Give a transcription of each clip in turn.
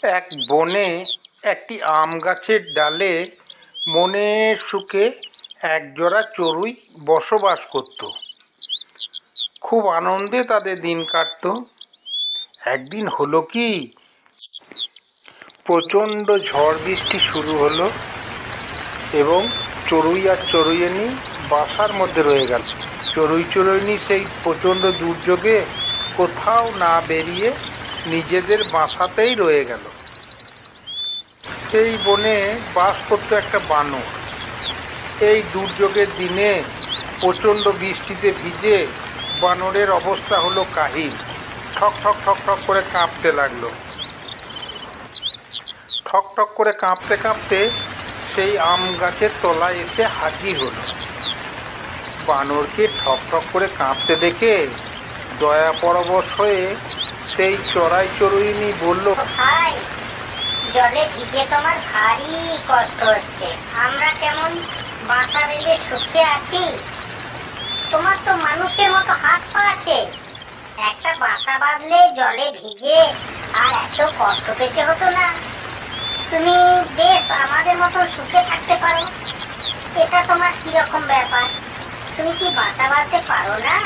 এক বনে একটি আম গাছের ডালে মনের সুখে একজোড়া চড়ুই বসবাস করত। খুব আনন্দে তাদের দিন কাটত। একদিন হলো কি, প্রচণ্ড ঝড় বৃষ্টি শুরু হলো এবং চড়ুই আর চড়ুইয়ানি বাসার মধ্যে রয়ে গেল। চড়ুই চড়ুইয়ানি সেই প্রচণ্ড দুর্যোগে কোথাও না বেরিয়ে নিজেদের বাসাতেই রয়ে গেল। সেই বনে বাস করতো একটা বানর। এই দুর্যোগের দিনে প্রচণ্ড বৃষ্টিতে ভিজে বানরের অবস্থা হলো কাহিল। ঠক ঠক ঠক ঠক করে কাঁপতে লাগলো। ঠক ঠক করে কাঁপতে কাঁপতে সেই আম গাছের তলায় এসে হাজির হলো। বানরকে ঠক ঠক করে কাঁপতে দেখে দয়া পরবশ হয়ে সেই চড়াই চড়ুইনি বলল, ভাই, জলে ভিজে তোমার ভারী কষ্ট হচ্ছে। আমরা কেমন বাসা বেঁধে সুখে আছি। তোমার তো মানুষের মতো হাত পা আছে। একটা বাসা বাঁধলে জলে ভিজে আর এত কষ্ট পেতে হতো না। তুমি বেশ আমাদের মতো সুখে থাকতে পারো। এটা তোমার কিরকম ব্যাপার? তুমি কি বাসা বাঁধতে পারো না?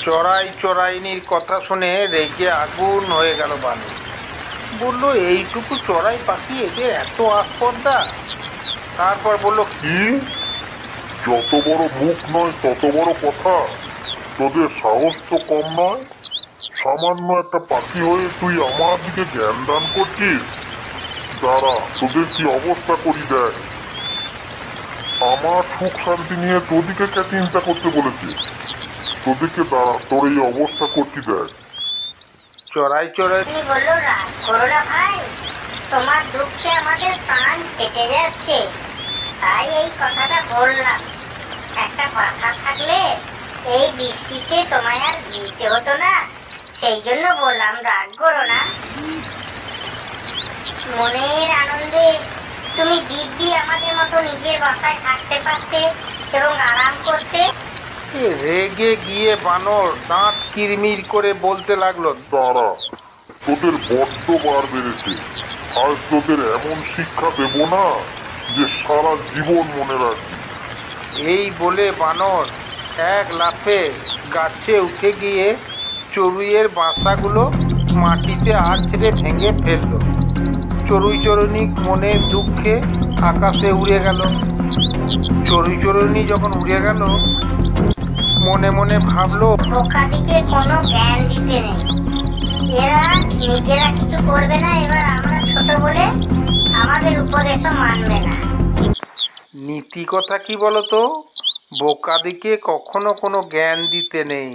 চড়াই চড়াইনির কথা শুনে রেগে আগুন হয়ে গেল বানর। বলল, এইটুকু চড়াই পাখি, এদের এত আস্পর্ধা। তারপর বলল, কি? যত বড় মুখ নয় তত বড় কথা। তোদের সাহস তো কম নয়। সামান্য একটা পাখি হয়ে তুই আমার দিকে জ্ঞান দান করছিস। দাঁড়া, তোদের কি অবস্থা করি দেখ। আমার সুখ শান্তি নিয়ে তোদিকে কে চিন্তা করতে বলেছি? তোদেরকে দাঁড়া, তোর এই অবস্থা করছি দেখ। চড়াই চড়াই বললো, রাগ করো না ভাই, তোমার দুঃখে আমাদের প্রাণ কেটে যাচ্ছে, তাই এই কথাটা বললাম। একটা বাসা থাকলে এই বৃষ্টিতে তোমায় আর ভিজতে হতো না, সেই জন্য বললাম। রাগ করো না। মনের আনন্দে তুমি দিব্যি আমাদের মতো নিজের বাসায় থাকতে পারতে এবং আরাম করতে। রেগে গিয়ে বানর দাঁত কিরমির করে বলতে লাগলো, দাঁড়া, তোদের বড্ড বার বেড়েছে। আজ তোদের এমন শিক্ষা দেব না যে সারা জীবন মনে রাখবি। এই বলে বানর এক লাফে গাছে উঠে গিয়ে চড়ুইয়ের বাসাগুলো মাটিতে আছড়ে ভেঙে ফেলল। চড়ুই চড়ুইনি মনের দুঃখে আকাশে উড়ে গেল। চড়ুই চড়ুইনি যখন উড়ে গেল, মনে মনে ভাবলো, বোকাদিকে কোনো জ্ঞান দিতে নেই। এরা নিজেরা কিছু করবে না, এবার আমরা ছোট বলে আমাদের উপদেশও মানবে না। নীতি কথা কি বলতো? বোকাদিকে কখনো কোনো জ্ঞান দিতে নেই।